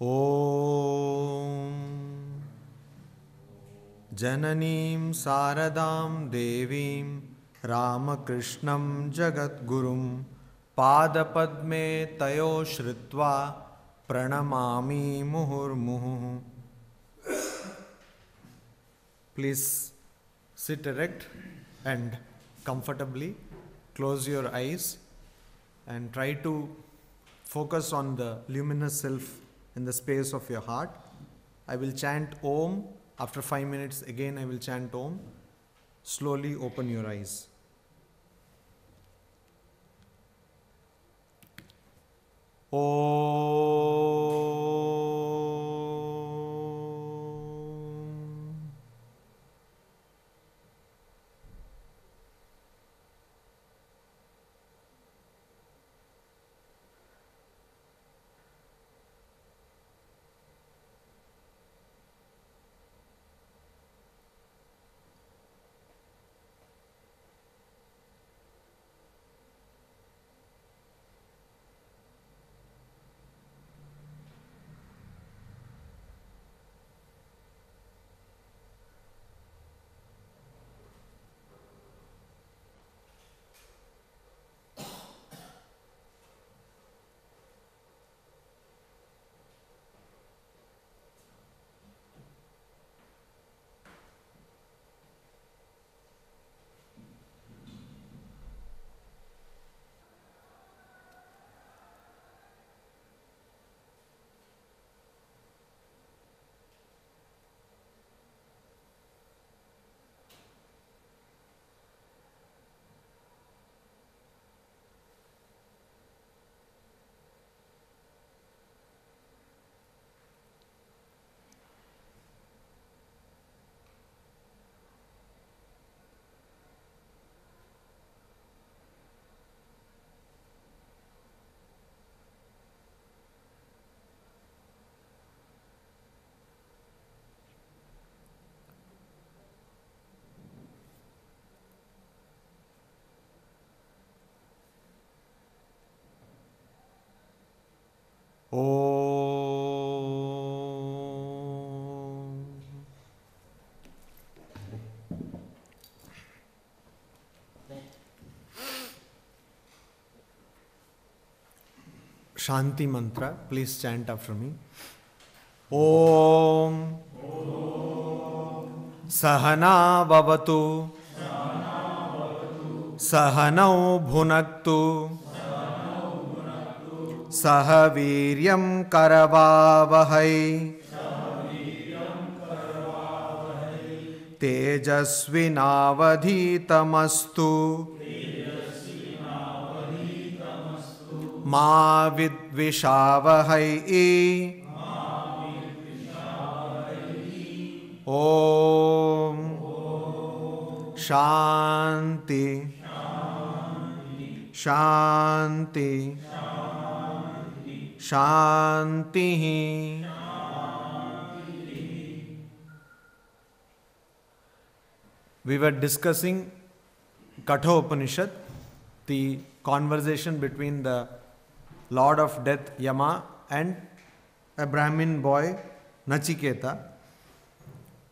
ॐ जननीं शारदां देवीं रामकृष्णं जगद्गुरुं पादपद्मे तयो श्रुत्वा प्रणमामि मुहुर्मुहुः. Please sit erect and comfortably. Close your eyes and try to focus on the luminous self in the space of your heart. I will chant Om. After 5 minutes again I will chant Om. Slowly open your eyes. Om. Om. Shanti mantra. Please chant after me. Om. Sahana bhavatu. Sahanau bhunaktu. सह वीर्यं करवावहै तेजस्विनावधीतमस्तु मा विद्विषावहै. ओम शांति शांति शांति. We were discussing Katha Upanishad, the conversation between the Lord of Death Yama and a Brahmin boy Nachiketa,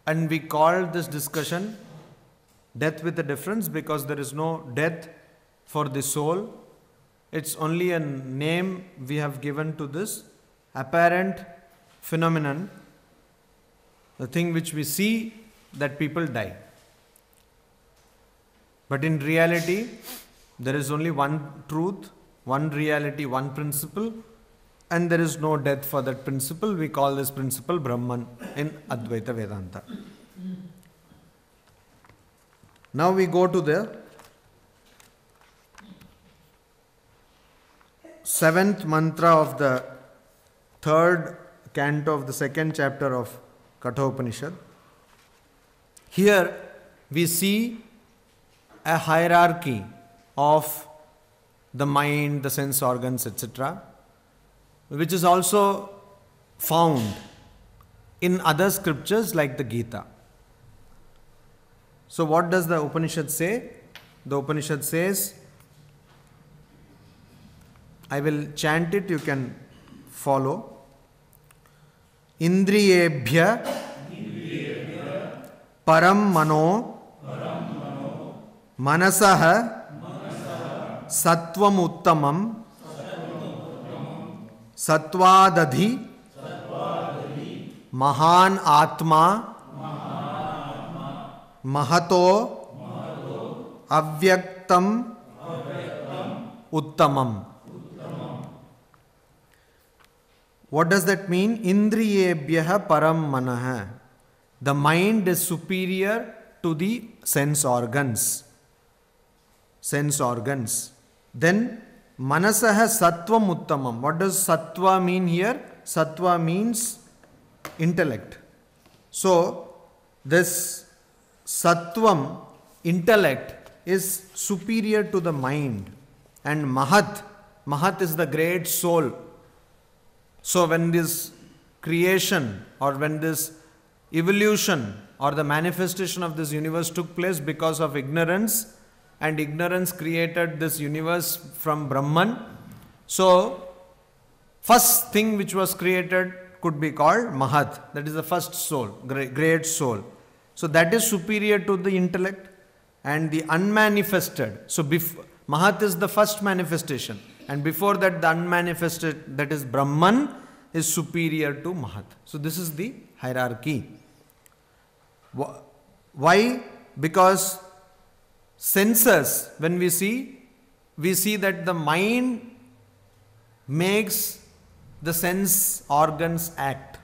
and we called this discussion Death with a Difference because there is no death for the soul. It's only a name we have given to this apparent phenomenon, the thing which we see that people die. But in reality, there is only one truth, one reality, one principle, and there is no death for that principle. We call this principle Brahman in Advaita Vedanta. Now we go to the 7th mantra of the 3rd canto of the 2nd chapter of Katha Upanishad. Here we see a hierarchy of the mind, the sense organs, etc., which is also found in other scriptures like the Gita. So what does the Upanishad say? The Upanishad says, I will chant it, you can follow. इंद्रियेभ्य परम मनो मनसः सत्वमुत्तमं सत्वादधि महान आत्मा Mahato अव्यक्तम उत्तमम. What does that mean? Indriyebhyah param manah. The mind is superior to the sense organs. Sense organs. Then manasah sattvam uttamam. What does sattva mean here? Sattva means intellect. So this sattvam, intellect, is superior to the mind. And mahat is the great soul. So when this creation or when this evolution or the manifestation of this universe took place because of ignorance, and ignorance created this universe from Brahman. So first thing which was created could be called Mahat. That is the first soul, great soul. So that is superior to the intellect. And the unmanifested. So Mahat is the first manifestation. And before that, the unmanifested, that is Brahman, is superior to Mahat. So this is the hierarchy. Why? Because senses, when we see that the mind makes the sense organs act.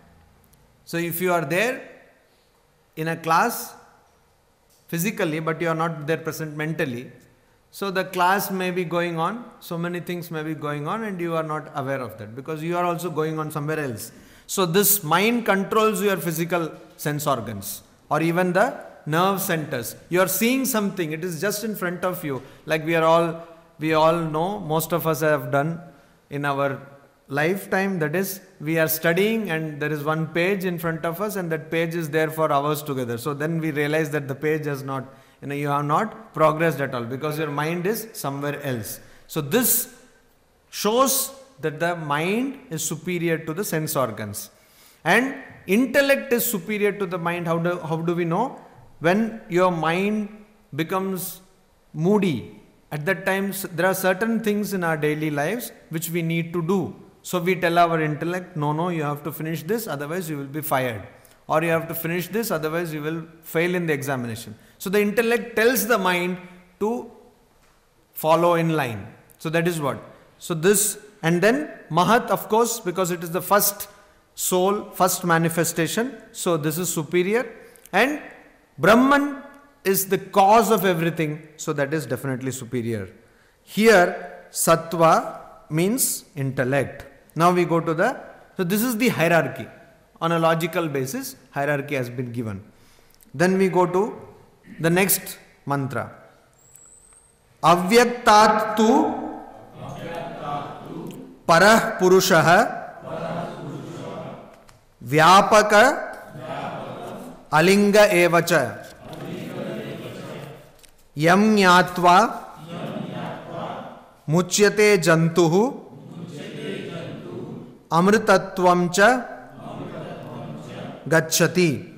So if you are there in a class physically, but you are not there present mentally, so the class may be going on, so many things may be going on, and you are not aware of that because you are also going on somewhere else. So this mind controls your physical sense organs or even the nerve centers. You are seeing something, it is just in front of you. Like we all know, most of us have done in our lifetime, that is, we are studying and there is one page in front of us and that page is there for hours together. So then we realize that the page has not, you have not progressed at all because your mind is somewhere else. So this shows that the mind is superior to the sense organs. And intellect is superior to the mind. How do we know? When your mind becomes moody, at that time there are certain things in our daily lives which we need to do. So we tell our intellect, no, you have to finish this, otherwise you will be fired. Or you have to finish this, otherwise you will fail in the examination. So the intellect tells the mind to follow in line. So that is what. So this, and then Mahat, of course, because it is the first soul, first manifestation. So this is superior. And Brahman is the cause of everything. So that is definitely superior. Here, Sattva means intellect. Now we go to so this is the hierarchy. On a logical basis, hierarchy has been given. Then we go to the next mantra. Avyaktat tu parah purushah vyapaka alinga evacha yam nyatva muchyate jantuhu amritatvam cha gacchati.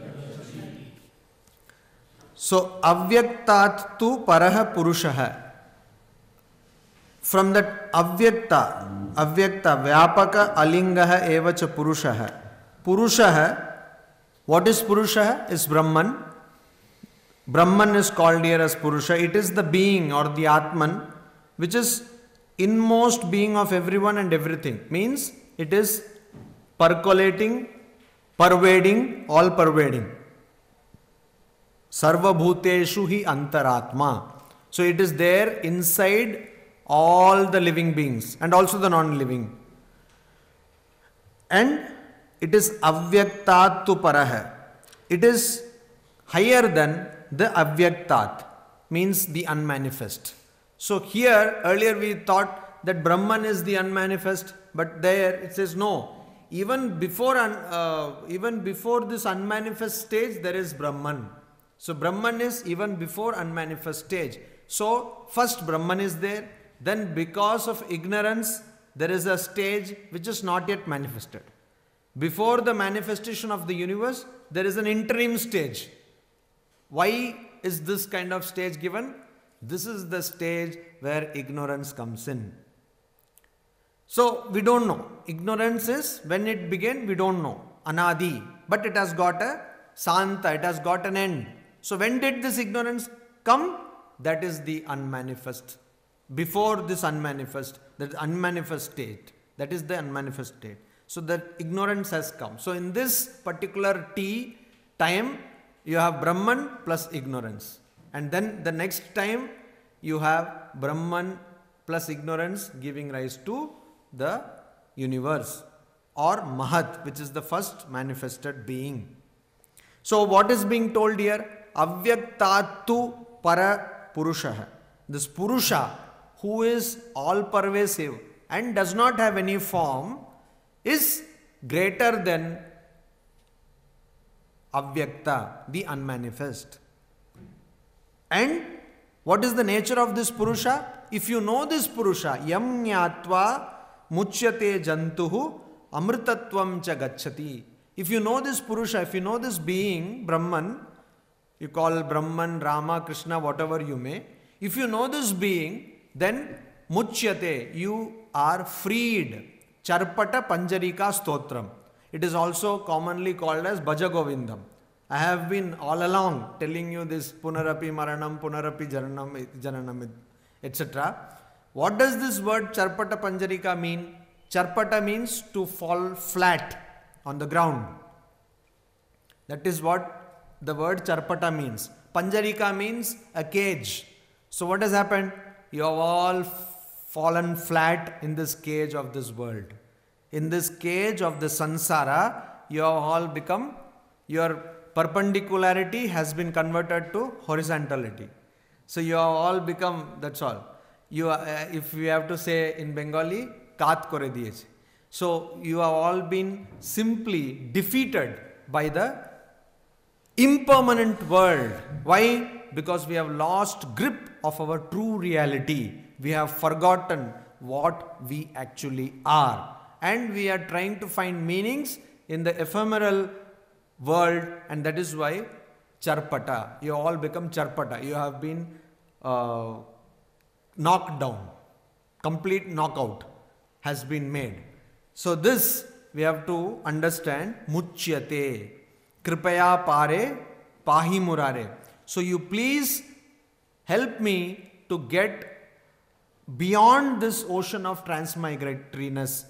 So avyaktat tu parah purushah. From that avyakta vyapaka alinga evacha purushah. What is purushah? Is Brahman. Brahman is called here as Purusha. It is the being or the Atman which is inmost being of everyone and everything. Means it is percolating, pervading, all pervading. Sarva bhuteshu hi antaratma. So it is there inside all the living beings and also the non-living. And it is avyaktat tu parah. It is higher than the avyaktat, means the unmanifest. So here, earlier we thought that Brahman is the unmanifest, but there it says no. Even before this unmanifest stage, there is Brahman. So Brahman is even before unmanifest stage. So first Brahman is there. Then because of ignorance, there is a stage which is not yet manifested. Before the manifestation of the universe, there is an interim stage. Why is this kind of stage given? This is the stage where ignorance comes in. So we don't know. Ignorance is when it began, we don't know. Anadi. But it has got a Santa, it has got an end. So when did this ignorance come? That is the unmanifest. Before this unmanifest, that unmanifest state. That is the unmanifest state. So that ignorance has come. So in this particular time, you have Brahman plus ignorance. And then the next time, you have Brahman plus ignorance giving rise to the universe or Mahat, which is the first manifested being. So what is being told here? Avyaktatu para Purusha. This Purusha, who is all pervasive and does not have any form, is greater than Avyakta, the unmanifest. And what is the nature of this Purusha? If you know this Purusha, yam nyatva muchyate jantuhu amritatvam cha gacchati. If you know this Purusha, if you know this being, Brahman, you call Brahman, Rama, Krishna, whatever you may. If you know this being, then muchyate, you are freed. Charpata Panjarika Stotram. It is also commonly called as Bhaja Govindam. I have been all along telling you this Punarapi Maranam, Punarapi Jananam, etc. What does this word Charpata Panjarika mean? Charpata means to fall flat on the ground. That is what the word Charpata means. Panjarika means a cage. So what has happened? You have all fallen flat in this cage of this world. In this cage of the samsara, you have all become, your perpendicularity has been converted to horizontality. So you have all become, that's all. You if we have to say in Bengali, kaat kore diyeche. So you have all been simply defeated by the impermanent world. Why? Because we have lost grip of our true reality. We have forgotten what we actually are. And we are trying to find meanings in the ephemeral world, and that is why Charpata. You all become Charpata. You have been knocked down. Complete knockout has been made. So this we have to understand. Muchyate. Kripaya pare pahi murare. So you please help me to get beyond this ocean of transmigratoriness.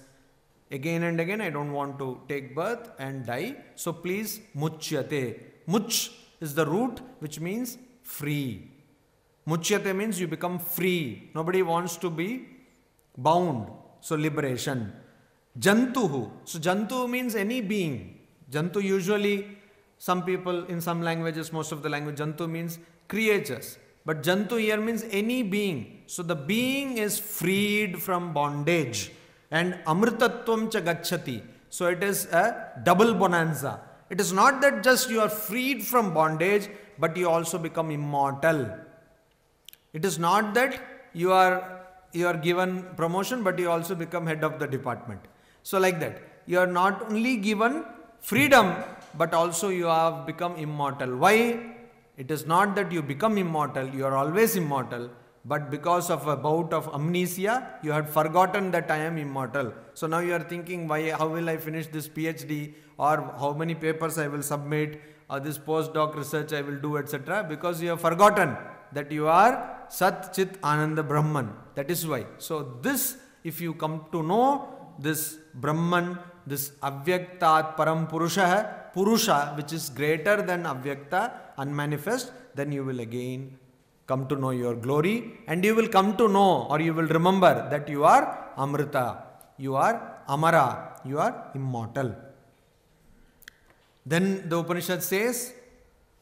Again and again, I don't want to take birth and die. So please, muchyate. Much is the root which means free. Muchyate means you become free. Nobody wants to be bound. So liberation. Jantuhu. So jantu means any being. Jantu usually, some people in some languages, most of the language, jantu means creatures. But jantu here means any being. So the being is freed from bondage. And amritatvam cha gacchati. So it is a double bonanza. It is not that just you are freed from bondage, but you also become immortal. It is not that you are given promotion, but you also become head of the department. So like that, you are not only given freedom, but also you have become immortal. Why? It is not that you become immortal, you are always immortal. But because of a bout of amnesia, you had forgotten that I am immortal. So now you are thinking, how will I finish this PhD, or how many papers I will submit, or this postdoc research I will do, etc. Because you have forgotten that you are Sat Chit Ananda Brahman. That is why. So this, if you come to know this Brahman, this Avyaktat Param Purusha, which is greater than Avyakta, unmanifest, then you will again come to know your glory, and you will come to know, or you will remember that you are Amrita, you are Amara, you are immortal. Then the Upanishad says,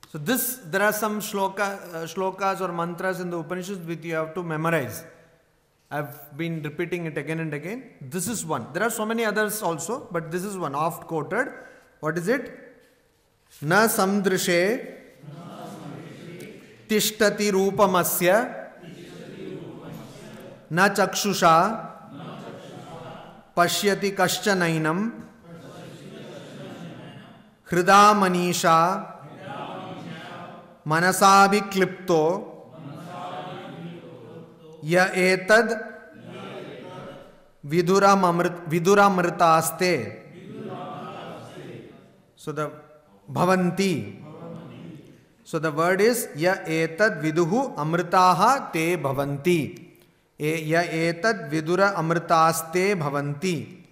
so this, there are some shlokas or mantras in the Upanishad which you have to memorize. I have been repeating it again and again. This is one. There are so many others also, but this is one oft quoted. What is it? Na samdrishe tishtati rupamasya na chakshusha pashyati kaschanainam Hrida Manisha Manasabhiklipto Ya etad Viduramritaste. So the Bhavanti. So the word is Ya etad viduhu amritaha te bhavanti. Ya etad vidura amritaste bhavanti.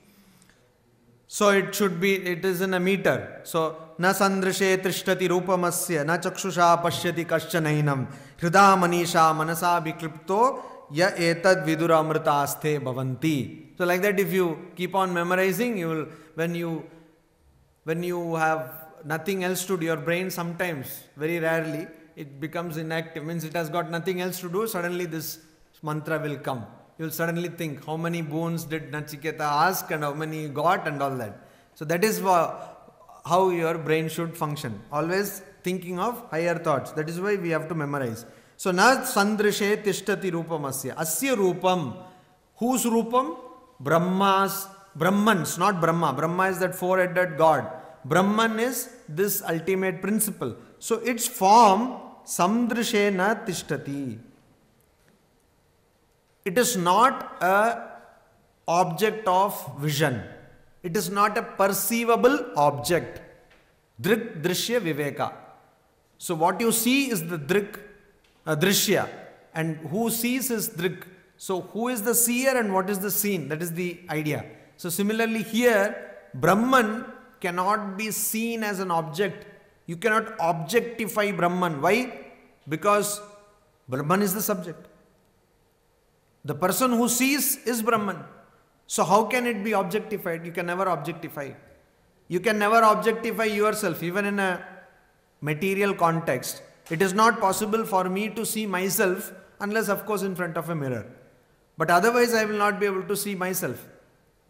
So it should be, it is in a meter. So na sandrishe trishtati rupamasya na chakshusha pashyati kaschanainam hrida manisha manasa biklipto ya etad vidura amritaste bhavanti. So like that, if you keep on memorizing, you will, when you have nothing else to do, your brain sometimes, very rarely, it becomes inactive, means it has got nothing else to do, suddenly this mantra will come. You will suddenly think, how many boons did Nachiketa ask and how many he got and all that. So that is how your brain should function. Always thinking of higher thoughts. That is why we have to memorize. So, na sandrishe tishtati rupamasya. Asya rupam. Whose rupam? Brahman's, not Brahma. Brahma is that four-headed God. Brahman is this ultimate principle. So its form, samdrishe na tishtati. It is not a object of vision. It is not a perceivable object. Drik, drishya, viveka. So what you see is the drik, drishya, and who sees is drik. So who is the seer and what is the seen? That is the idea. So similarly here, Brahman cannot be seen as an object. You cannot objectify Brahman. Why? Because Brahman is the subject. The person who sees is Brahman. So how can it be objectified? You can never objectify. You can never objectify yourself, even in a material context. It is not possible for me to see myself unless, of course, in front of a mirror. But otherwise, I will not be able to see myself.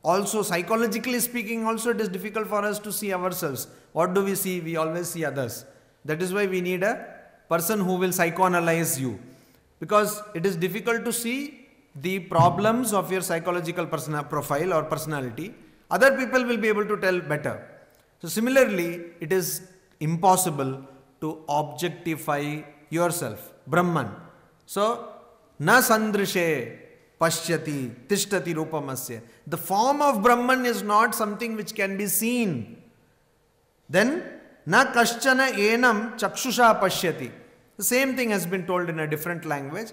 Also, psychologically speaking, also it is difficult for us to see ourselves. What do we see? We always see others. That is why we need a person who will psychoanalyze you. Because it is difficult to see the problems of your psychological profile or personality. Other people will be able to tell better. So similarly, it is impossible to objectify yourself, Brahman. So, na sandrishe pashyati tishtati rupamasya. The form of Brahman is not something which can be seen. Then, na kaschana enam chakshusha pashyati. The same thing has been told in a different language.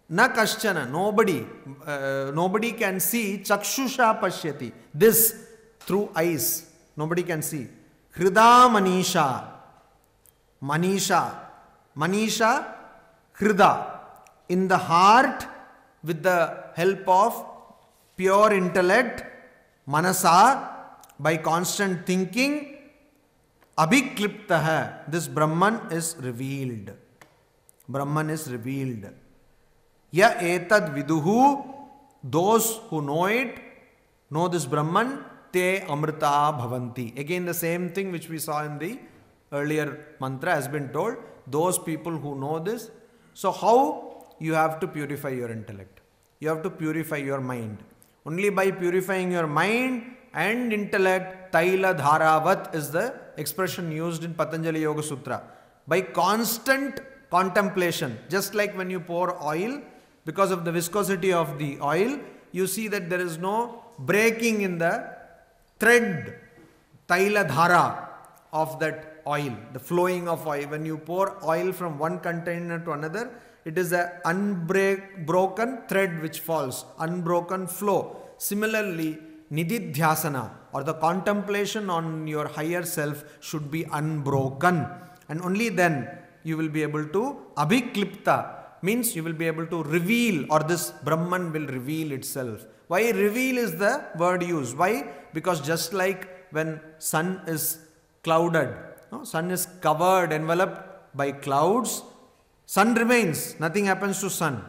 Na kaschana, nobody can see chakshusha pashyati. This through eyes, nobody can see. Hrida manisha. Manisha, Hrida. In the heart, with the help of pure intellect, manasa, by constant thinking, abhikliptaha, this Brahman is revealed. Brahman is revealed. Ya etad viduhu, those who know it, know this Brahman, te amrita bhavanti. Again the same thing which we saw in the earlier mantra has been told. Those people who know this. So how? You have to purify your intellect. You have to purify your mind. Only by purifying your mind and intellect, taila dharavat is the expression used in Patanjali Yoga Sutra. By constant contemplation, just like when you pour oil, because of the viscosity of the oil, you see that there is no breaking in the thread, taila dhara of that oil, the flowing of oil. When you pour oil from one container to another, it is an unbroken thread which falls, unbroken flow. Similarly, nididhyasana or the contemplation on your higher self should be unbroken. And only then you will be able to abhiklipta, means you will be able to reveal, or this Brahman will reveal itself. Why reveal is the word used? Why? Because just like when sun is clouded, sun is covered, enveloped by clouds, sun remains, nothing happens to sun.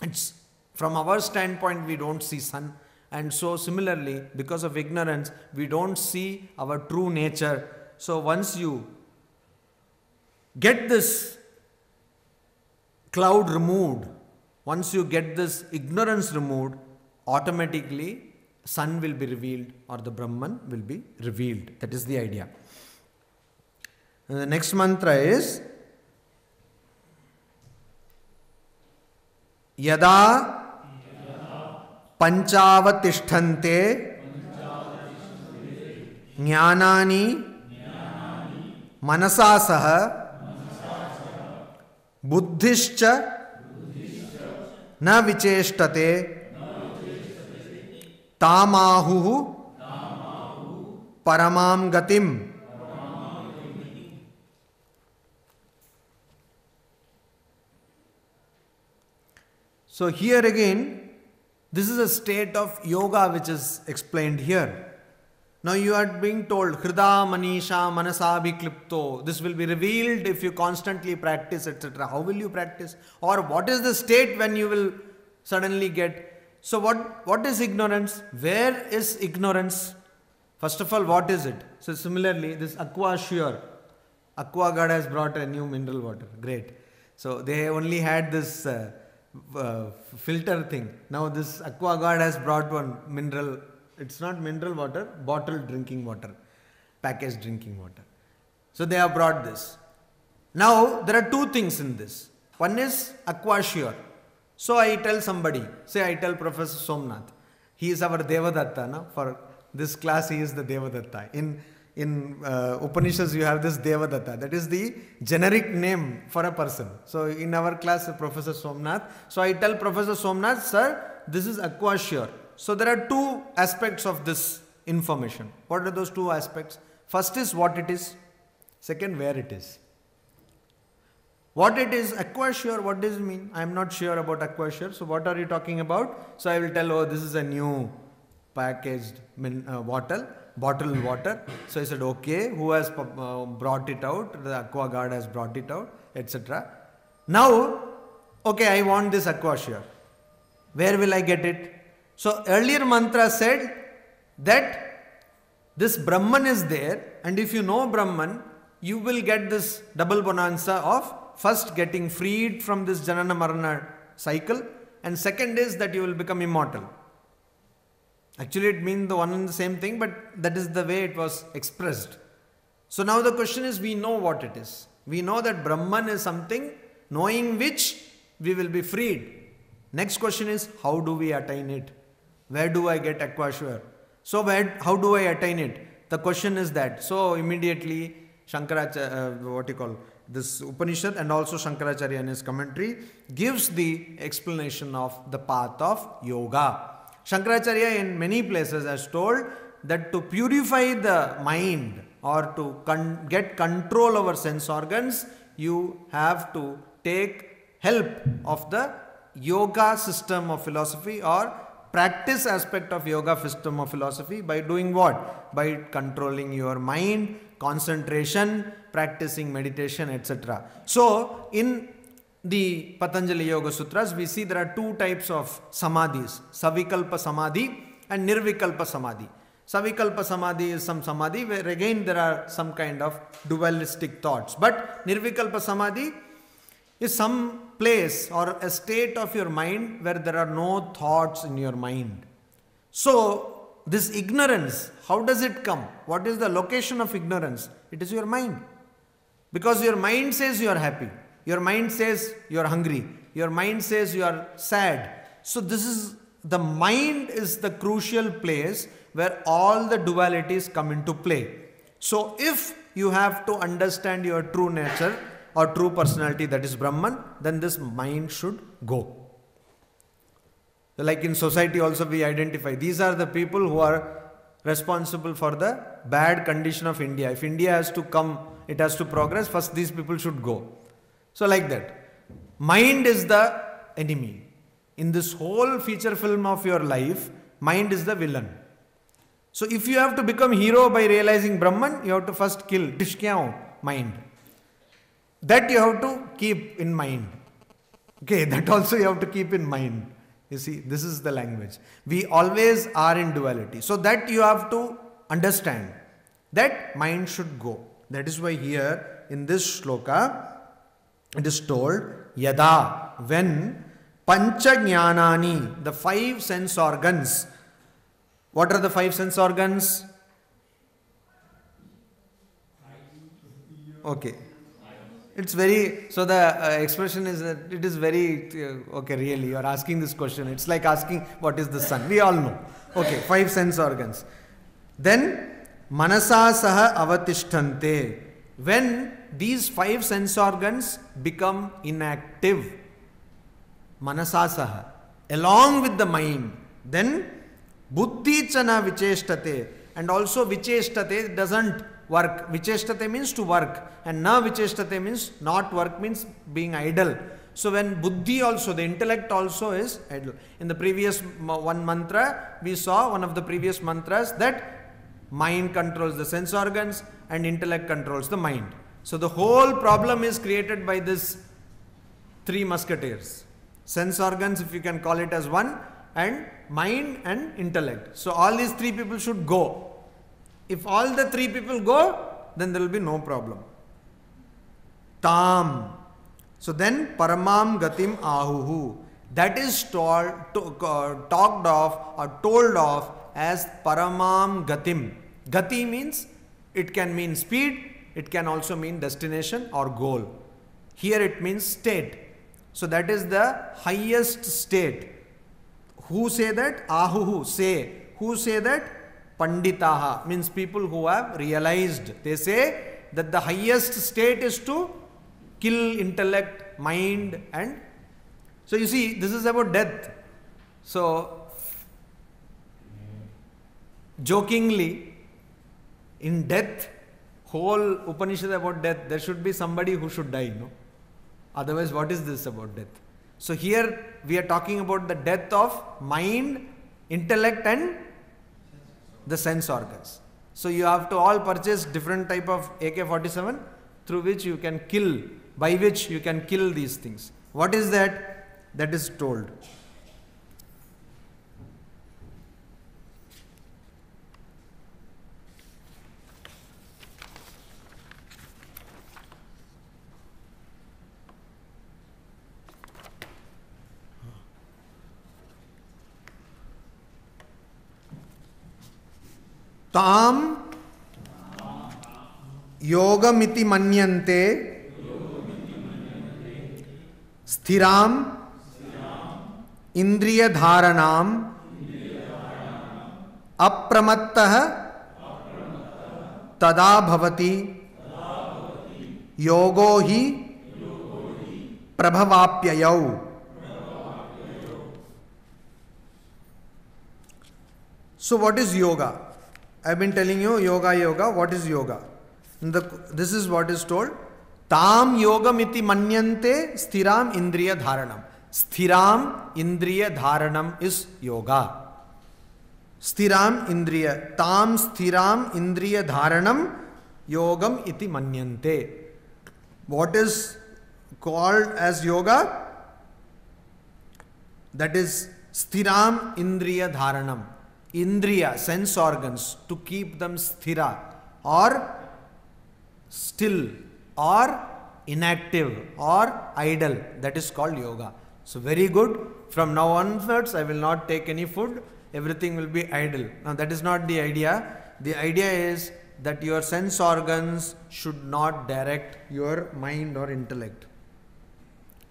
It's from our standpoint, we don't see sun. And so similarly, because of ignorance, we don't see our true nature. So once you get this cloud removed, once you get this ignorance removed, automatically sun will be revealed or the Brahman will be revealed. That is the idea. And the next mantra is Yada Panchavatishtante Jnanani Manasa Saha Buddhischa Na Vicheshtate Tamahu Paramam Gatim. So here again, this is a state of yoga which is explained here. Now you are being told, Hrida Manisha Manasa Viklipto. This will be revealed if you constantly practice, etc. How will you practice? Or what is the state when you will suddenly get? So what is ignorance? Where is ignorance? First of all, what is it? So similarly, this Aqua Sure. Aqua God has brought a new mineral water. Great. So they only had this filter thing. Now this Aqua God has brought one mineral. It's not mineral water, bottled drinking water, packaged drinking water. So they have brought this. Now there are two things in this. One is Aqua Sure. So I tell somebody, say I tell Professor Somnath, he is our Devadatta. No? For this class he is the Devadatta. In Upanishads you have this Devadatta. That is the generic name for a person. So in our class Professor Somnath. So I tell Professor Somnath, sir, this is Aqua Sure. So there are two aspects of this information. What are those two aspects? First is what it is. Second, where it is. What it is, Aqua Sure, what does it mean? I am not sure about Aqua Sure. So what are you talking about? So I will tell, oh, this is a new packaged bottled water. So I said, okay, who has brought it out? The Aqua God has brought it out, etc. Now, okay, I want this Aqua Sure. Where will I get it? So earlier mantra said that this Brahman is there, and if you know Brahman, you will get this double bonanza of first getting freed from this Janana Marana cycle, and second is that you will become immortal. Actually it means the one and the same thing, but that is the way it was expressed. So now the question is, we know what it is. We know that Brahman is something knowing which we will be freed. Next question is, how do we attain it? Where do I get Aqua Sure? So how do I attain it? The question is that. So immediately Shankaracharya, this Upanishad and also Shankaracharya in his commentary gives the explanation of the path of yoga. Shankaracharya in many places has told that to purify the mind or to get control over sense organs, you have to take help of the yoga system of philosophy or practice aspect of yoga system of philosophy by doing what? By controlling your mind, concentration, practicing meditation, etc. So in the Patanjali Yoga Sutras, we see there are two types of samadhis, Savikalpa Samadhi and Nirvikalpa Samadhi. Savikalpa Samadhi is some samadhi where again there are some kind of dualistic thoughts. But Nirvikalpa Samadhi is some place or a state of your mind where there are no thoughts in your mind. So this ignorance, how does it come? What is the location of ignorance? It is your mind. Because your mind says you are happy. Your mind says you are hungry. Your mind says you are sad. So the mind is the crucial place where all the dualities come into play. So if you have to understand your true nature or true personality, that is Brahman, then this mind should go. Like in society also we identify, these are the people who are responsible for the bad condition of India. If India has to come, it has to progress, first these people should go. So like that. Mind is the enemy. In this whole feature film of your life, mind is the villain. So if you have to become hero by realizing Brahman, you have to first kill mind. That you have to keep in mind. Okay, that also you have to keep in mind. You see, this is the language. We always are in duality. So that you have to understand. That mind should go. That is why here in this shloka, it is told, Yada, when Pancha Jnanani, the five sense organs, What are the 5 sense organs? Okay. It's very, so the expression is that it is very, okay, really, you are asking this question. It's like asking what is the sun. We all know. Okay, 5 sense organs. Then, manasa saha avatishtante. When these 5 sense organs become inactive, manasa saha, along with the mind, then buddhi chana vicheshtate. And also vicheshtate doesn't work. Vicheshtate means to work, and na vicheshtate means not work, means being idle. So when buddhi also, the intellect also is idle. In the previous one mantra, we saw one of the previous mantras that mind controls the sense organs and intellect controls the mind. So the whole problem is created by this 3 musketeers. Sense organs, if you can call it as one, and mind and intellect. So all these 3 people should go. If all the 3 people go, then there will be no problem. Tam. So then Paramam Gatim Ahuhu. That is talked of or told of as Paramam Gatim. Gati means, it can mean speed, it can also mean destination or goal. Here it means state. So that is the highest state. Who say that? Ahuhu say. Who say that? Panditaha, means people who have realized. They say that the highest state is to kill intellect, mind, and so you see, this is about death. So jokingly, in death, whole Upanishad about death, there should be somebody who should die, no? Otherwise, what is this about death? So here we are talking about the death of mind, intellect, and the sense organs. So you have to all purchase different type of AK-47 through which you can kill, by which you can kill these things. What is that? That is told. Tam yogamiti manyante sthiram indriya dharanam apramattah tada bhavati yogo hi prabhavapyayau. So what is yoga? I have been telling you yoga. What is yoga? This is what is told. Tam yogamiti manyante sthiram indriya dharanam. Sthiram indriya dharanam is yoga. Sthiram indriya. Tam sthiram indriya dharanam yogam iti manyante. What is called as yoga? That is sthiram indriya dharanam. Indriya, sense organs, to keep them sthira or still or inactive or idle. That is called yoga. So very good. From now onwards, I will not take any food. Everything will be idle. Now that is not the idea. The idea is that your sense organs should not direct your mind or intellect.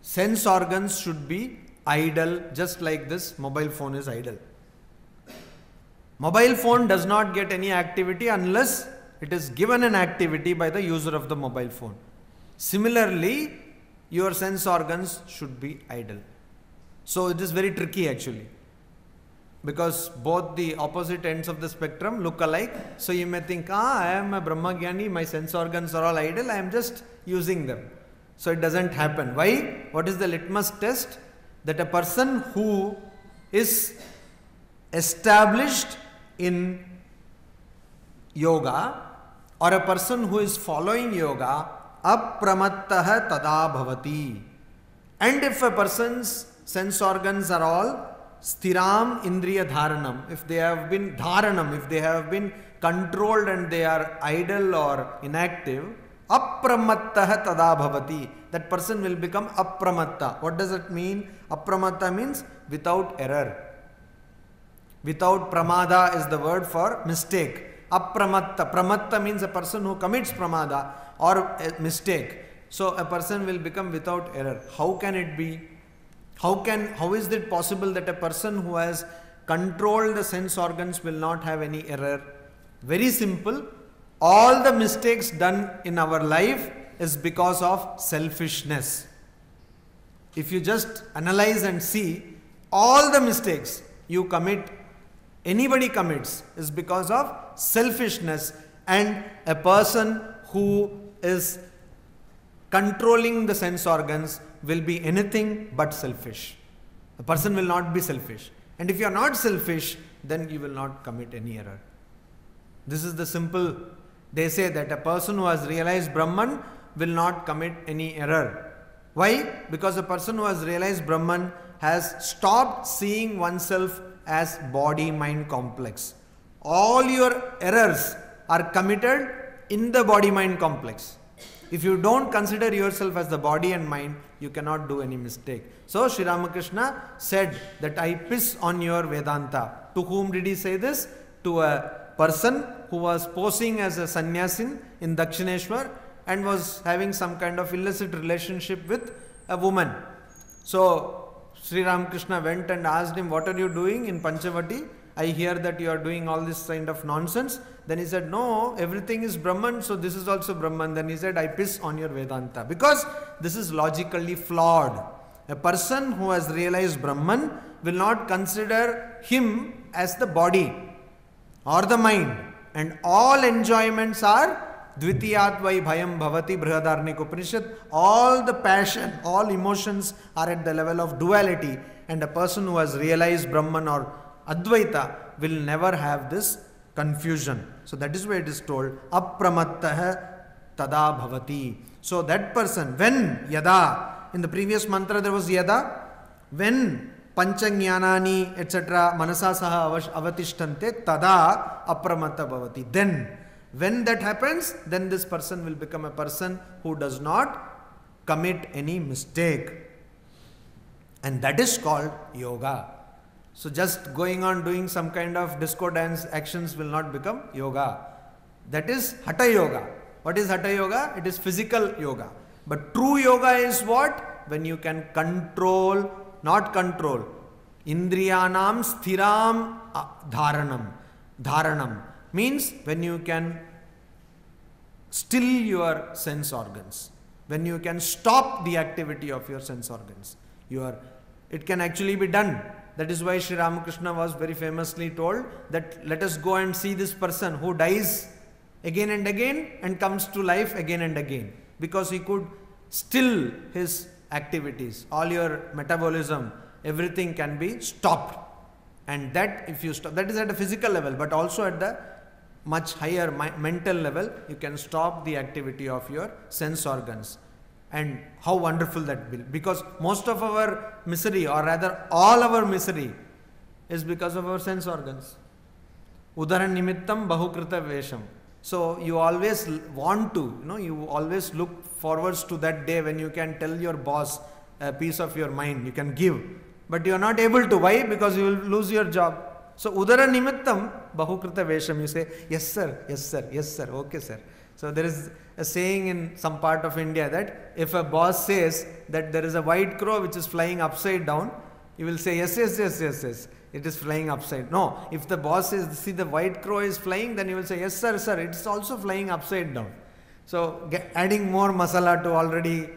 Sense organs should be idle, just like this mobile phone is idle. Mobile phone does not get any activity unless it is given an activity by the user of the mobile phone. Similarly, your sense organs should be idle. So it is very tricky actually, because both the opposite ends of the spectrum look alike. So you may think, I am a Brahmagyani, my sense organs are all idle, I am just using them. So it doesn't happen. Why? What is the litmus test? That a person who is established in yoga or a person who is following yoga, apramattah tada bhavati. And if a person's sense organs are all sthiram indriya dharanam, if they have been dharanam, if they have been controlled and they are idle or inactive, apramattah tada bhavati, that person will become apramatta. What does it mean? Apramatta means without error. Without pramada is the word for mistake. Apramatta. Pramatta means a person who commits pramada or a mistake. So a person will become without error. How can it be? How is it possible that a person who has controlled the sense organs will not have any error? Very simple. All the mistakes done in our life is because of selfishness. If you just analyze and see, all the mistakes you commit, anybody commits, is because of selfishness, and a person who is controlling the sense organs will be anything but selfish. A person will not be selfish. And if you are not selfish, then you will not commit any error. This is the simple. They say that a person who has realized Brahman will not commit any error. Why? Because a person who has realized Brahman has stopped seeing oneself as body-mind complex. All your errors are committed in the body-mind complex. If you don't consider yourself as the body and mind, you cannot do any mistake. So Sri Ramakrishna said that I piss on your Vedanta. To whom did he say this? To a person who was posing as a sannyasin in Dakshineshwar and was having some kind of illicit relationship with a woman. So Sri Ramakrishna went and asked him, what are you doing in Panchavati? I hear that you are doing all this kind of nonsense. Then he said, no, everything is Brahman, so this is also Brahman. Then he said, I piss on your Vedanta. Because this is logically flawed. A person who has realized Brahman will not consider him as the body or the mind. And all enjoyments are Dvitiyatvai bhayam bhavati Brihadaranyaka Upanishad. All the passion, all emotions are at the level of duality. And a person who has realized Brahman or Advaita will never have this confusion. So that is why it is told, Apramattah tada bhavati. So that person, when yada, in the previous mantra there was yada, when panchajnanani etc. manasa saha avatishtante tada apramatta bhavati. Then, when that happens, then this person will become a person who does not commit any mistake. And that is called yoga. So just going on doing some kind of disco dance actions will not become yoga. That is Hatha Yoga. What is Hatha Yoga? It is physical yoga. But true yoga is what? When you can control, not control. Indriyanam sthiram dharanam. Means when you can still your sense organs. When you can stop the activity of your sense organs. It can actually be done. That is why Sri Ramakrishna was very famously told that let us go and see this person who dies again and again and comes to life again and again. Because he could still his activities, all your metabolism, everything can be stopped. And that if you stop, that is at a physical level, but also at the much higher mental level, you can stop the activity of your sense organs. And how wonderful that will be. Because most of our misery, or rather all our misery, is because of our sense organs. Udara nimittam bahukrita vesham. So you always want to, you always look forwards to that day when you can tell your boss a piece of your mind, you can give. But you are not able to. Why? Because you will lose your job. So udara nimittam bahukrita vesham. You say, yes sir, yes sir, yes sir, okay sir. So there is a saying in some part of India that if a boss says that there is a white crow which is flying upside down, you will say yes, yes, yes, yes, yes. It is flying upside. No, if the boss says, see the white crow is flying, then you will say yes sir, sir, it is also flying upside down. So adding more masala to already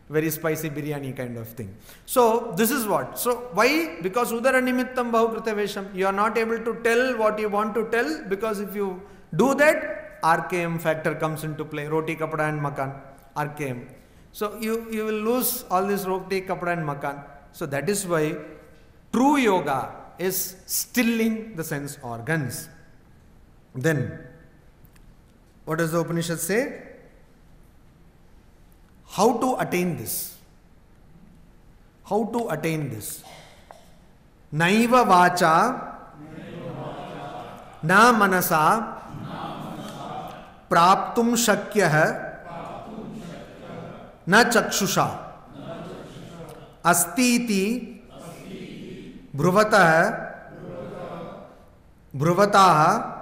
very spicy biryani kind of thing. So this is what. So why? Because udara nimittam bahukrita vesham. You are not able to tell what you want to tell, because if you do that, RKM factor comes into play. Roti, kapda and makan. RKM. So you will lose all this roti, kapda and makan. So that is why true yoga is stilling the sense organs. Then, what does the Upanishad say? How to attain this? How to attain this? Naiva vacha, na manasa, praptum shakyah, na chakshusha, astiti, bhruvatah, Bruvataha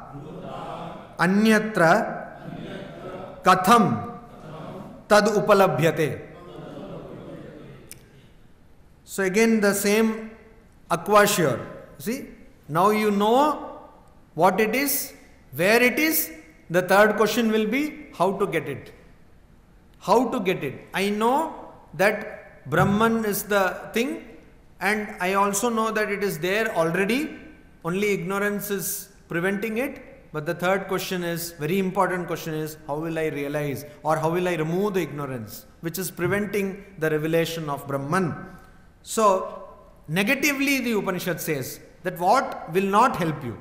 Anyatra Katham Tad Upalabhyate. So again the same aquasure. See, now you know what it is, where it is. The third question will be how to get it. How to get it. I know that Brahman is the thing, and I also know that it is there already. Only ignorance is preventing it. But the third question is, very important question is, how will I realize or how will I remove the ignorance which is preventing the revelation of Brahman? So, negatively the Upanishad says that what will not help you.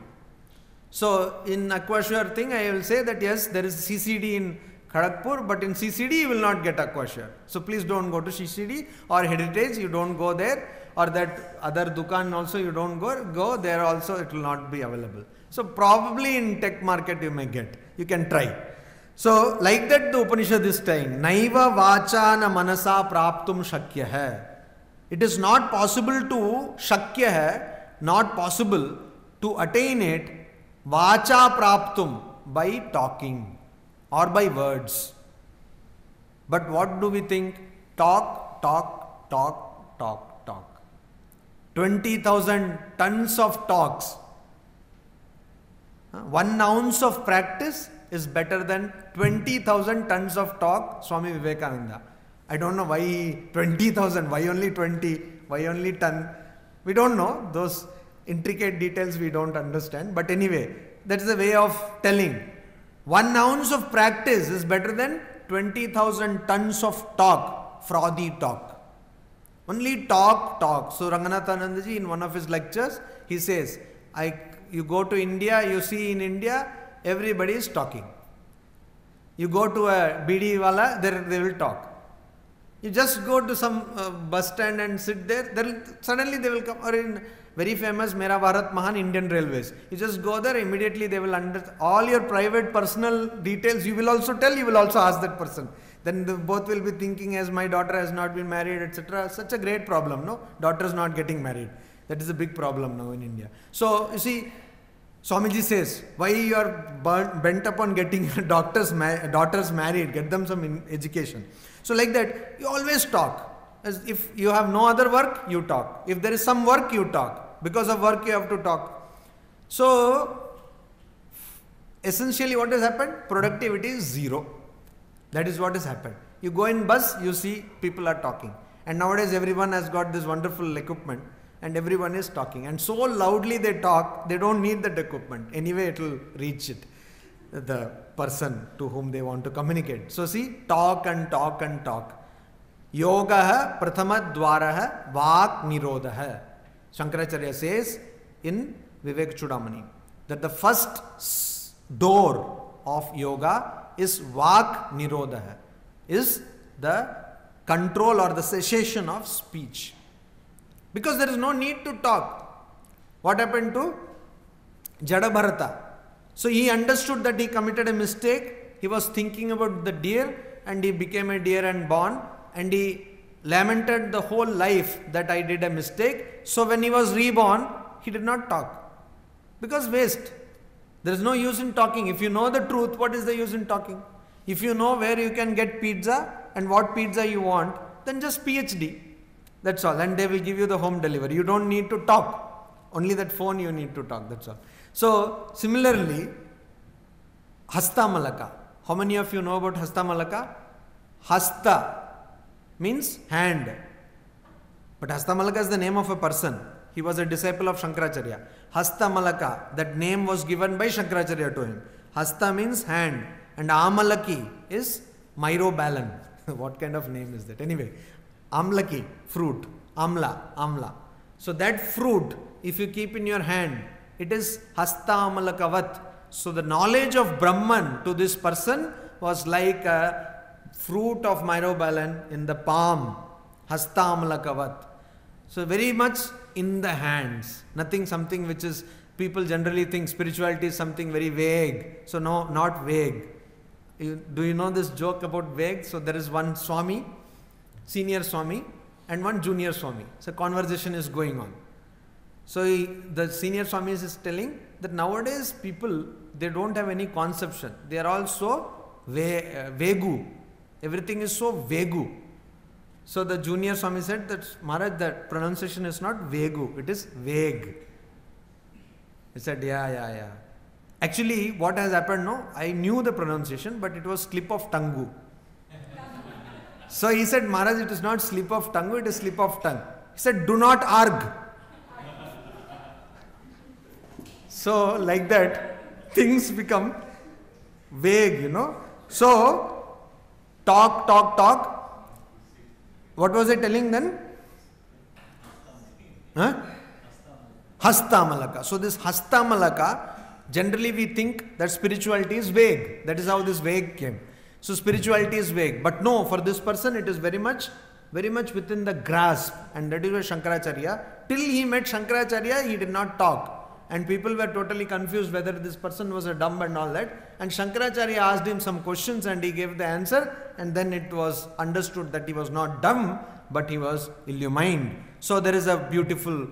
So, in Aquasure thing, I will say that yes, there is CCD in Kharagpur, but in CCD you will not get Aquasure. So, please don't go to CCD or Heritage, you don't go there, or that other Dukan also you don't go there also, it will not be available. So, probably in tech market you may get, you can try. So, like that the Upanishad is saying, Naiva vacha na manasa praptum shakya hai. It is not possible to, shakya hai, not possible to attain it, vacha praptum, by talking or by words. But what do we think? Talk, talk, talk, talk, talk. 20,000 tons of talks. 1 ounce of practice is better than 20,000 tons of talk, Swami Vivekananda. I don't know why 20,000, why only 20, why only ton. We don't know. Those intricate details we don't understand. But anyway, that is the way of telling. 1 ounce of practice is better than 20,000 tons of talk, frothy talk. Only talk, talk. So Ranganathanandaji in one of his lectures, he says, you go to India, you see in India, everybody is talking. You go to a BD wala, they will talk. You just go to some bus stand and sit there, suddenly they will come. Or in very famous Mera Bharat Mahan Indian Railways, you just go there, immediately they will understand all your private personal details. You will also tell, you will also ask that person. Then both will be thinking, as my daughter has not been married, etc. Such a great problem, no? Daughters not getting married. That is a big problem now in India. So, you see, Swamiji says, why you are bent upon getting daughters married, get them some education. So like that, you always talk. As if you have no other work, you talk. If there is some work, you talk. Because of work, you have to talk. So, essentially what has happened? Productivity is zero. That is what has happened. You go in bus, you see people are talking. And nowadays everyone has got this wonderful equipment. And everyone is talking, and so loudly they talk, they don't need that equipment. Anyway, it will reach it, the person to whom they want to communicate. So see, talk and talk and talk. Yogaha prathama dwaraha vak nirodha. Shankaracharya says in Vivek Chudamani that the first door of yoga is vak nirodha, is the control or the cessation of speech. Because there is no need to talk. What happened to Jadabharata? So he understood that he committed a mistake. He was thinking about the deer and he became a deer and born. And he lamented the whole life that I did a mistake. So when he was reborn, he did not talk. Because waste. There is no use in talking. If you know the truth, what is the use in talking? If you know where you can get pizza and what pizza you want, then just PhD. That's all. And they will give you the home delivery. You don't need to talk. Only that phone you need to talk. That's all. So, similarly, Hasta Malaka. How many of you know about Hasta Malaka? Hasta means hand. But Hasta Malaka is the name of a person. He was a disciple of Shankaracharya. Hasta Malaka, that name was given by Shankaracharya to him. Hasta means hand. And Amalaki is Myrobalan. What kind of name is that? Anyway. Amlaki, fruit, amla. So that fruit, if you keep in your hand, it is hasta amalakavat. So the knowledge of Brahman to this person was like a fruit of Myrobalan in the palm, hasta amalakavat. So very much in the hands, nothing something which is, people generally think spirituality is something very vague. So no, not vague. Do you know this joke about vague? So there is one Swami, senior Swami and one junior Swami. So conversation is going on. So the senior Swamis is telling that nowadays people, they don't have any conception. They are also vegu. Everything is so vegu. So the junior Swami said that, Maharaj, that pronunciation is not vegu, it is vague. He said, yeah. Actually, what has happened, no? I knew the pronunciation, but it was slip of tongue. So he said, Maharaj, it is not slip of tongue, it is slip of tongue. He said, do not argue. So like that, things become vague, So, talk. What was I telling then? Hastamalaka. So this Hastamalaka, generally we think that spirituality is vague. That is how this vague came. So spirituality is vague. But no, for this person it is very much within the grasp. And that is why Shankaracharya, till he met Shankaracharya, he did not talk. And people were totally confused whether this person was a dumb and all that. And Shankaracharya asked him some questions and he gave the answer. And then it was understood that he was not dumb, but he was illumined. So there is a beautiful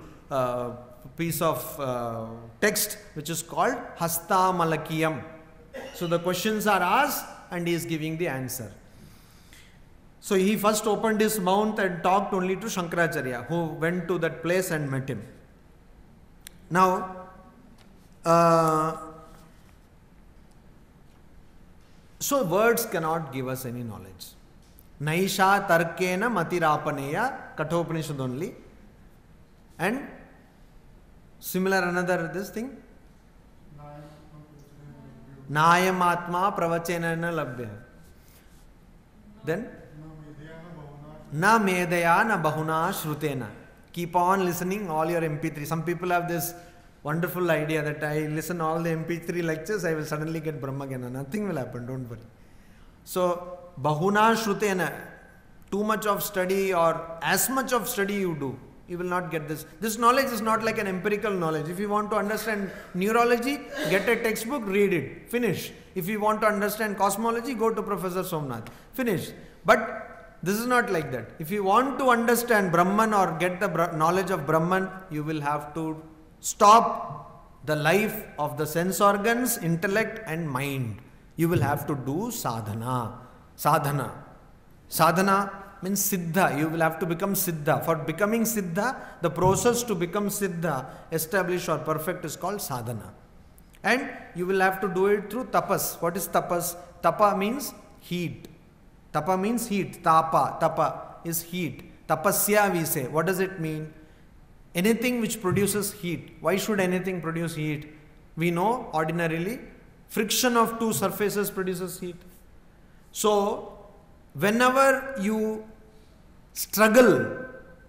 piece of text which is called Hastamalakiyam. So the questions are asked and he is giving the answer. So he first opened his mouth and talked only to Shankaracharya, who went to that place and met him. Now, so words cannot give us any knowledge. Naisha tarkena matirapaneya, Kathopanishad only. And similar another this thing. Nayam atma pravachena na labhya. Then na medaya na bahuna shrutena. Keep on listening all your MP3. Some people have this wonderful idea that I listen all the MP3 lectures, I will suddenly get Brahmagana. Nothing will happen, don't worry. So, bahuna shrutena, too much of study or as much of study you do, you will not get this. This knowledge is not like an empirical knowledge. If you want to understand neurology, get a textbook, read it, finish. If you want to understand cosmology, go to Professor Somnath, finish. But this is not like that. If you want to understand Brahman or get the knowledge of Brahman, you will have to stop the life of the sense organs, intellect and mind. You will have to do sadhana. Sadhana means siddha. You will have to become siddha. For becoming siddha, the process to become siddha, established or perfect, is called sadhana. And you will have to do it through tapas. What is tapas? Tapa means heat. Tapa means heat. Tapa is heat. Tapasya we say. What does it mean? Anything which produces heat. Why should anything produce heat? We know ordinarily friction of two surfaces produces heat. So whenever you struggle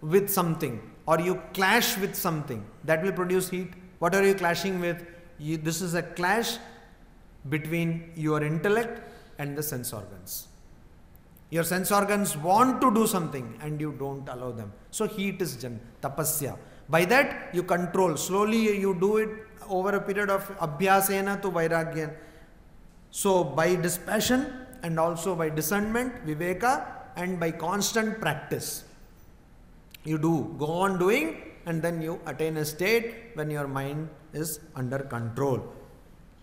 with something or you clash with something, that will produce heat. What are you clashing with? This is a clash between your intellect and the sense organs. Your sense organs want to do something and you don't allow them. So heat is tapasya. By that you control. Slowly you do it over a period of abhyasena to vairagyan. So by dispassion and also by discernment, viveka, and by constant practice. You go on doing, and then you attain a state when your mind is under control.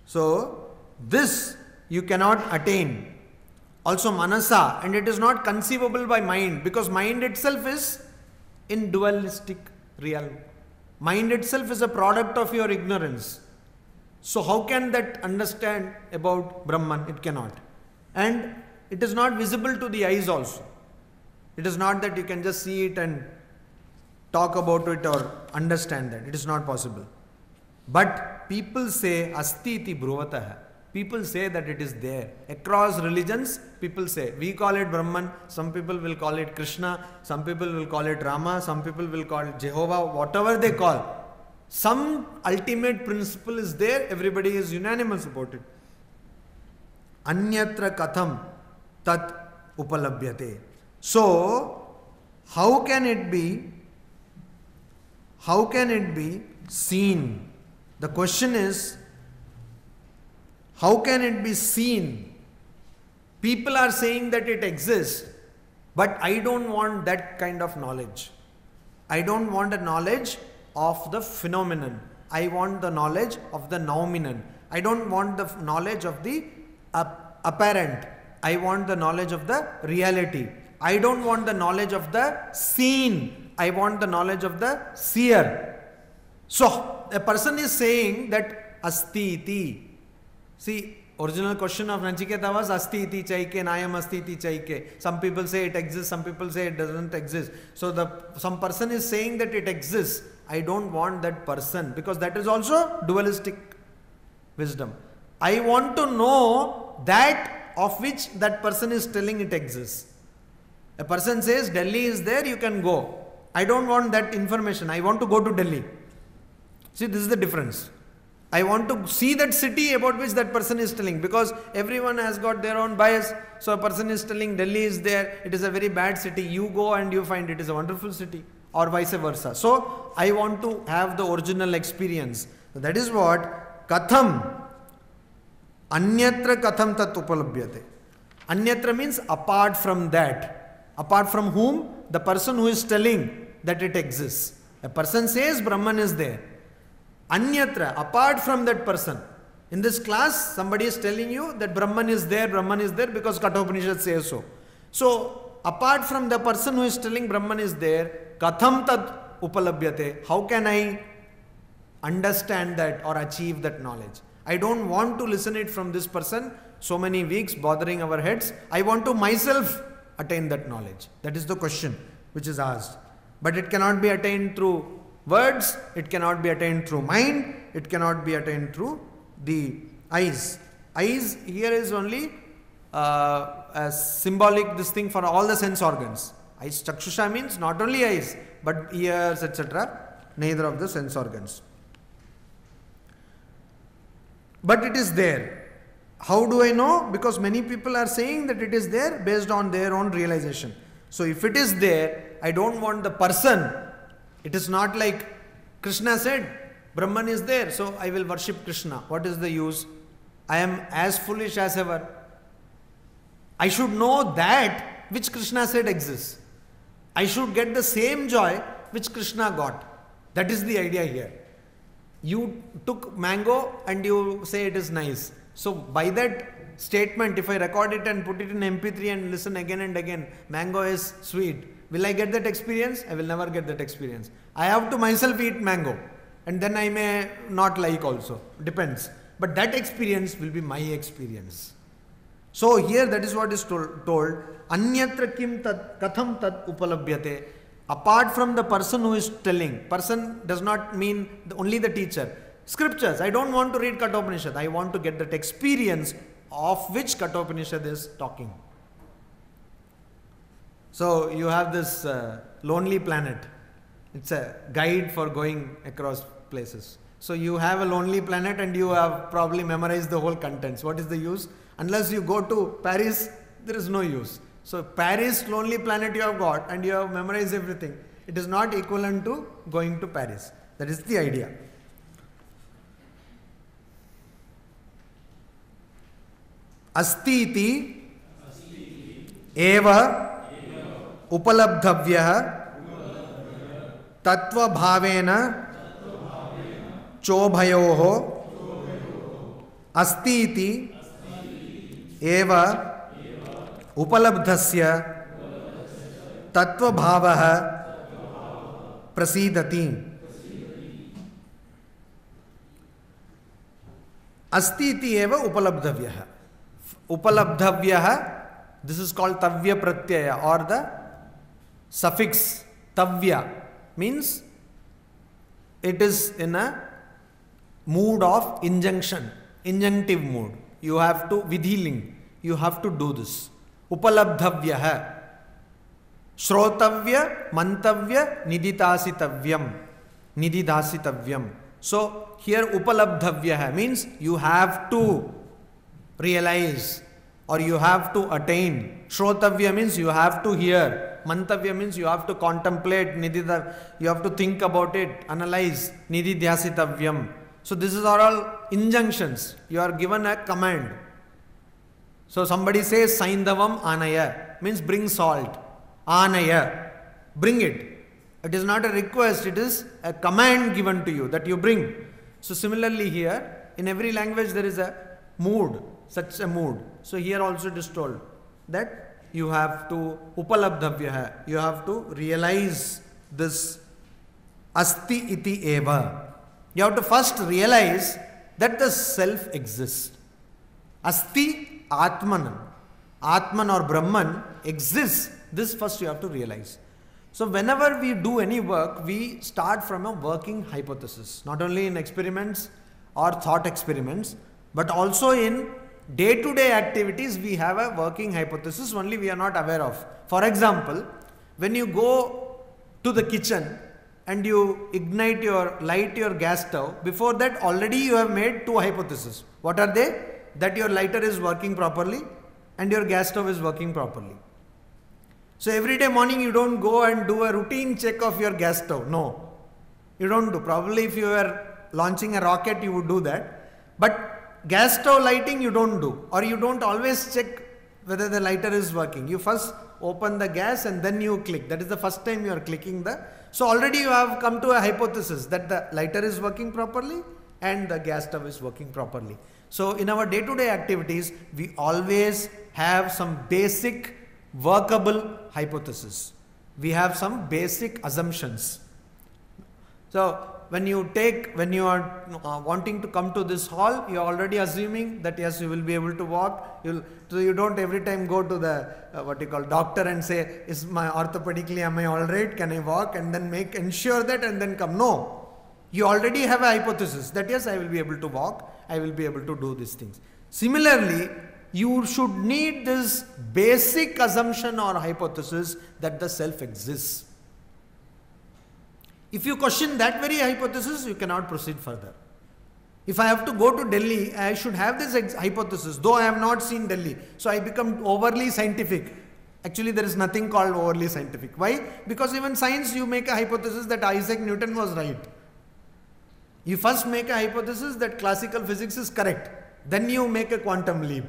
So this you cannot attain. Also manasa, and it is not conceivable by mind, because mind itself is in dualistic realm. Mind itself is a product of your ignorance. So how can that understand about Brahman? It cannot. And it is not visible to the eyes also. It is not that you can just see it and talk about it or understand that. It is not possible. But people say asti iti bruvataha. People say that it is there. Across religions, people say. We call it Brahman. Some people will call it Krishna. Some people will call it Rama. Some people will call it Jehovah. Whatever they call. Some ultimate principle is there. Everybody is unanimous about it. Anyatra katham tat upalabhyate. So, how can it be seen? The question is, how can it be seen? People are saying that it exists, but I don't want that kind of knowledge. I don't want a knowledge of the phenomenon. I want the knowledge of the noumenon. I don't want the knowledge of the apparent. I want the knowledge of the reality. I don't want the knowledge of the seen. I want the knowledge of the seer. So, a person is saying that asti iti. See, original question of Nachiketa was asti iti chaike, nayam asti iti chaike. Some people say it exists, some people say it doesn't exist. So, some person is saying that it exists. I don't want that person, because that is also dualistic wisdom. I want to know that of which that person is telling it exists. A person says Delhi is there, you can go. I don't want that information. I want to go to Delhi. See, this is the difference. I want to see that city about which that person is telling, because everyone has got their own bias. So a person is telling Delhi is there, it is a very bad city. You go and you find it is a wonderful city, or vice versa. So I want to have the original experience. That is what katham. Anyatra katham tat upalabhyate. Anyatra means apart from that. Apart from whom? The person who is telling that it exists. A person says Brahman is there. Anyatra, apart from that person. In this class, somebody is telling you that Brahman is there because Kathopanishad says so. So, apart from the person who is telling Brahman is there, katham tat upalabhyate. How can I understand that or achieve that knowledge? I don't want to listen it from this person so many weeks bothering our heads. I want to myself attain that knowledge. That is the question which is asked. But it cannot be attained through words, it cannot be attained through mind, it cannot be attained through the eyes. Eyes here is only a symbolic this thing for all the sense organs. Eyes, chakshusha means not only eyes, but ears, etc. Neither of the sense organs. But it is there. How do I know? Because many people are saying that it is there based on their own realization. So if it is there, I don't want the person. It is not like Krishna said, Brahman is there, so I will worship Krishna. What is the use? I am as foolish as ever. I should know that which Krishna said exists. I should get the same joy which Krishna got. That is the idea here. You took mango and you say it is nice. So by that statement, if I record it and put it in MP3 and listen again and again, mango is sweet. Will I get that experience? I will never get that experience. I have to myself eat mango, and then I may not like also. Depends. But that experience will be my experience. So here that is what is told. Anyatra kim tat katham tat upalabhyate. Apart from the person who is telling. Person does not mean only the teacher. Scriptures. I don't want to read Kathopanishad. I want to get that experience of which Kathopanishad is talking. So you have this Lonely Planet. It's a guide for going across places. So you have a Lonely Planet and you have probably memorized the whole contents. What is the use? Unless you go to Paris, there is no use. So Paris, Lonely Planet you have got and you have memorized everything. It is not equivalent to going to Paris. That is the idea. Asti iti eva upalabdhavyah tattva bhavena chobhayoho asti iti eva upalabdhasya tattva bhavah prasidati. Asti iti eva upalabdhavyah. Upalabdhavyah, this is called tavya pratyaya, or the suffix tavya means it is in a mood of injunction, injunctive mood. You have to, vidhiling, you have to do this. Upalabdhavyah, shrotavya, mantavya, nididasitavyam, nididasitavyam. So here upalabdhavyah means you have to realize or you have to attain. Shrotavya means you have to hear. Mantavya means you have to contemplate. You have to think about it, analyze. Nididhyasitavyam. So this is all injunctions. You are given a command. So somebody says Saindavam anaya means bring salt. Anaya, bring it. It is not a request, it is a command given to you that you bring. So similarly here, in every language there is a mood, such a mood. So here also it is told that you have to upalabdhavya, you have to realize this asti iti eva. You have to first realize that the self exists. Asti atmanan. Atman or Brahman exists. This first you have to realize. So whenever we do any work, we start from a working hypothesis. Not only in experiments or thought experiments, but also in day-to-day activities, we have a working hypothesis, only we are not aware of. For example, when you go to the kitchen and you light your gas stove, before that already you have made two hypotheses. What are they? That your lighter is working properly and your gas stove is working properly. So every day morning you don't go and do a routine check of your gas stove. No, you don't do. Probably if you were launching a rocket, you would do that. But gas stove lighting you don't do, or you don't always check whether the lighter is working. You first open the gas and then you click. That is the first time you are clicking the. So already you have come to a hypothesis that the lighter is working properly and the gas stove is working properly. So in our day-to-day activities, we always have some basic workable hypothesis. We have some basic assumptions. So when you are wanting to come to this hall, you are already assuming that yes, you will be able to walk. So you don't every time go to the doctor and say, is my orthopedically, am I all right? Can I walk? And then ensure that and then come. No, you already have a hypothesis that yes, I will be able to walk. I will be able to do these things. Similarly, you should need this basic assumption or hypothesis that the self exists. If you question that very hypothesis, you cannot proceed further. If I have to go to Delhi, I should have this hypothesis, though I have not seen Delhi. So I become overly scientific. Actually, there is nothing called overly scientific. Why? Because even science, you make a hypothesis that Isaac Newton was right. You first make a hypothesis that classical physics is correct. Then you make a quantum leap.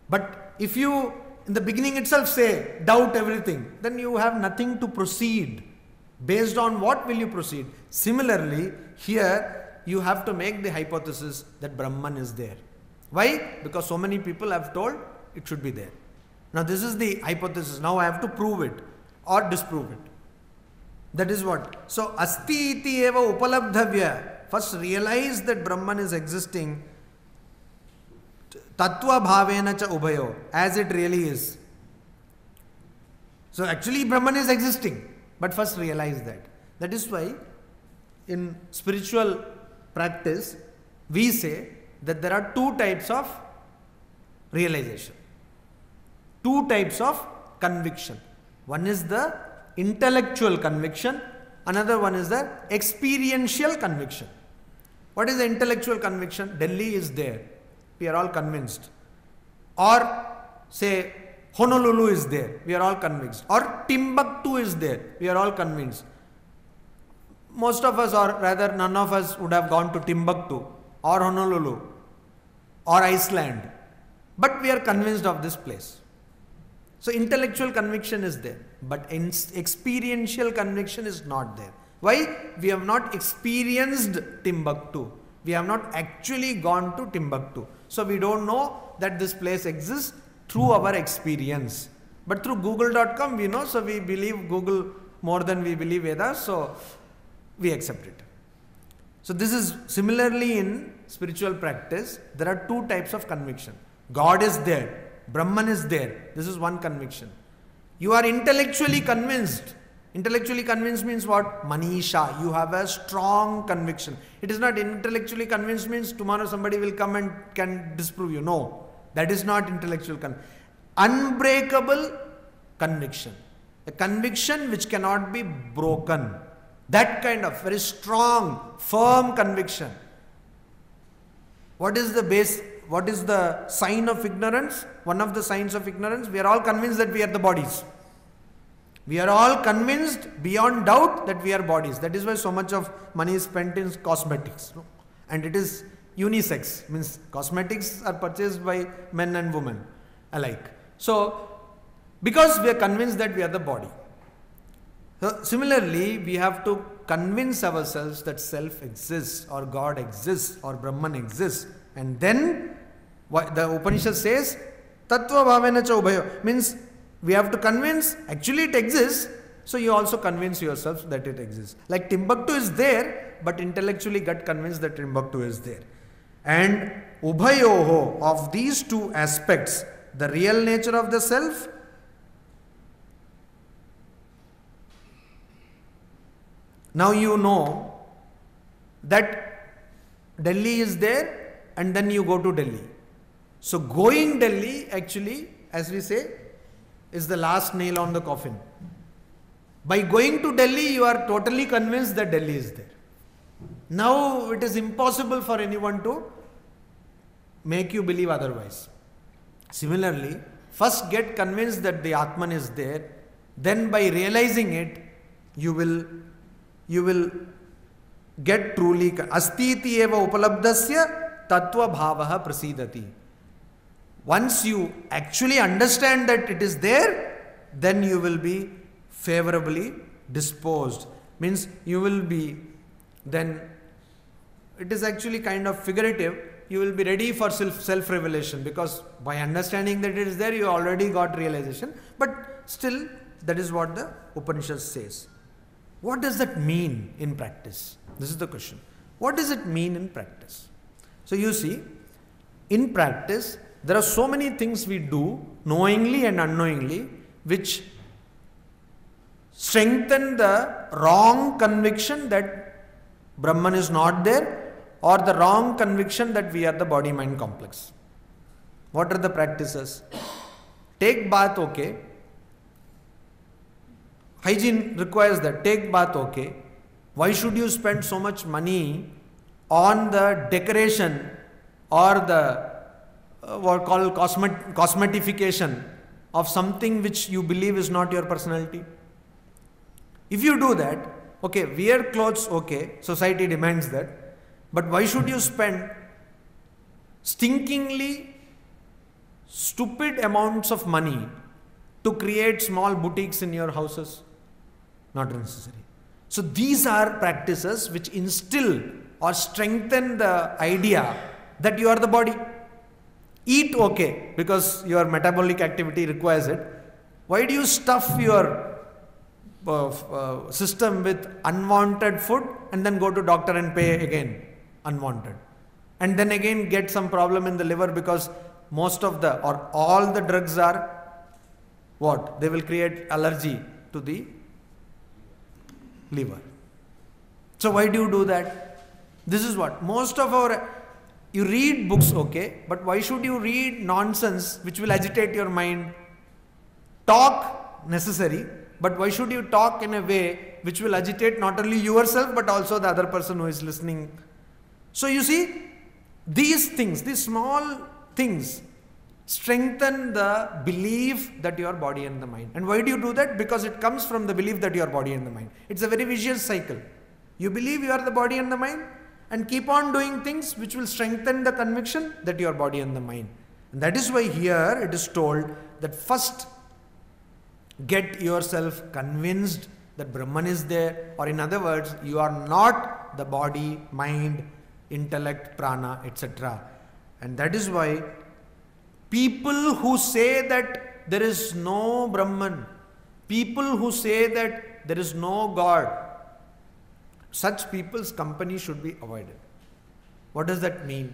But if you, in the beginning itself say, doubt everything, then you have nothing to proceed. Based on what will you proceed? Similarly, here you have to make the hypothesis that Brahman is there. Why? Because so many people have told it should be there. Now this is the hypothesis. Now I have to prove it or disprove it. That is what. So, asti iti eva upalabdhavya. First realize that Brahman is existing. Tattva bhavena cha ubhayo. As it really is. So actually Brahman is existing. But first realize that. That is why in spiritual practice, we say that there are two types of realization. Two types of conviction. One is the intellectual conviction, another one is the experiential conviction. What is the intellectual conviction? Delhi is there. We are all convinced. Or say Honolulu is there. We are all convinced. Or Timbuktu is there. We are all convinced. Most of us, or rather none of us, would have gone to Timbuktu or Honolulu or Iceland. But we are convinced of this place. So intellectual conviction is there, but experiential conviction is not there. Why? We have not experienced Timbuktu. We have not actually gone to Timbuktu. So we don't know that this place exists through our experience. But through google.com we know, so we believe Google more than we believe Vedas, so we accept it. So this is similarly in spiritual practice, there are two types of conviction. God is there. Brahman is there. This is one conviction. You are intellectually convinced. Intellectually convinced means what? Manisha. You have a strong conviction. It is not intellectually convinced means tomorrow somebody will come and can disprove you. No. That is not intellectual conviction. Unbreakable conviction. A conviction which cannot be broken. That kind of very strong, firm conviction. What is the base? What is the sign of ignorance? One of the signs of ignorance, we are all convinced that we are the bodies. We are all convinced beyond doubt that we are bodies. That is why so much of money is spent in cosmetics. And it is unisex, means cosmetics are purchased by men and women alike. So, because we are convinced that we are the body. So similarly, we have to convince ourselves that self exists, or God exists, or Brahman exists. And then the Upanishad says, Tattva bhavena cha ubhayo. Means we have to convince, actually it exists, so you also convince yourself that it exists. Like Timbuktu is there, but intellectually get convinced that Timbuktu is there. And ubhayoho, of these two aspects, the real nature of the self, now you know that Delhi is there, and then you go to Delhi. So going Delhi, actually, as we say, is the last nail on the coffin. By going to Delhi, you are totally convinced that Delhi is there. Now it is impossible for anyone to make you believe otherwise. Similarly, first get convinced that the Atman is there, then by realizing it, you will get truly astiti eva upalabdasya tattva bhavaha prasidati. Once you actually understand that it is there, then you will be favorably disposed. Means you will be, then it is actually kind of figurative. You will be ready for self-revelation, because by understanding that it is there, you already got realization. But still, that is what the Upanishad says. What does that mean in practice? This is the question. What does it mean in practice? So you see, in practice, there are so many things we do, knowingly and unknowingly, which strengthen the wrong conviction that Brahman is not there, or the wrong conviction that we are the body-mind complex. What are the practices? Take bath, okay. Hygiene requires that. Take bath, okay. Why should you spend so much money on the decoration or the what called cosmetification of something which you believe is not your personality? If you do that, okay, wear clothes, okay, society demands that. But why should you spend stinkingly stupid amounts of money to create small boutiques in your houses? Not necessary. So these are practices which instill or strengthen the idea that you are the body. Eat, okay, because your metabolic activity requires it. Why do you stuff your system with unwanted food and then go to doctor and pay again unwanted, and then again get some problem in the liver, because most of the or all the drugs are what? They will create allergy to the liver. So why do you do that? This is what most of our, you read books, okay, but why should you read nonsense which will agitate your mind? Talk necessary, but why should you talk in a way which will agitate not only yourself but also the other person who is listening? So you see, these things, these small things strengthen the belief that you are body and the mind. And why do you do that? Because it comes from the belief that you are body and the mind. It's a very vicious cycle. You believe you are the body and the mind and keep on doing things which will strengthen the conviction that you are body and the mind. And that is why here it is told that first get yourself convinced that Brahman is there, or in other words, you are not the body, mind, intellect, prana, etc. And that is why people who say that there is no Brahman, people who say that there is no God, such people's company should be avoided. What does that mean?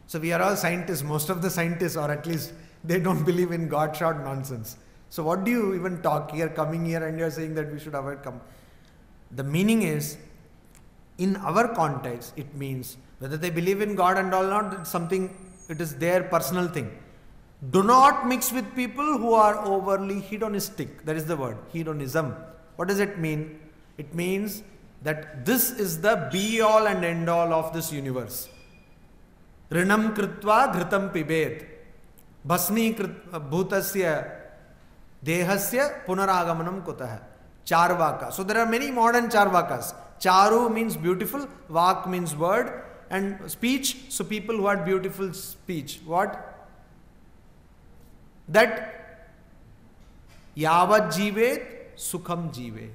So we are all scientists, most of the scientists, or at least they don't believe in God shot nonsense. So what do you even talk here, coming here and you are saying that we should avoid The meaning is, in our context, it means whether they believe in God and all not, it's something, it is their personal thing. Do not mix with people who are overly hedonistic. That is the word, hedonism. What does it mean? It means that this is the be all and end all of this universe. Rinam kritva dhritam pibet. Bhasmi bhutasya dehasya punaragamanam kutah. Charvaka. So there are many modern charvakas. Charu means beautiful, vak means word, and speech. So people who had beautiful speech. What? That yavad jivet sukham jivet.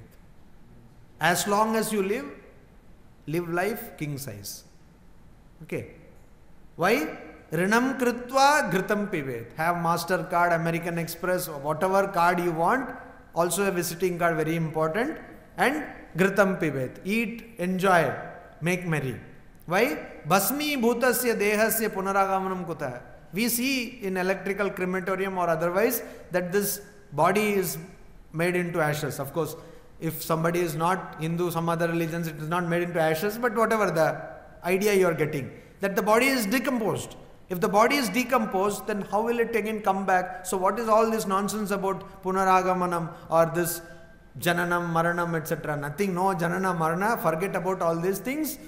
As long as you live life king size. Okay. Why? Rinam kritva ghritam pivet. Have MasterCard, American Express, whatever card you want. Also a visiting card, very important. And ghritam pivet. Eat, enjoy, make merry. Why? Basmi bhutasya dehasya punaragamanam kuta. We see in electrical crematorium or otherwise that this body is made into ashes. Of course, if somebody is not Hindu, some other religions, it is not made into ashes, but whatever the idea you are getting, that the body is decomposed. If the body is decomposed, then how will it again come back? So what is all this nonsense about punaragamanam or this jananam, maranam, etc.? Nothing, no janana, marana, forget about all these things.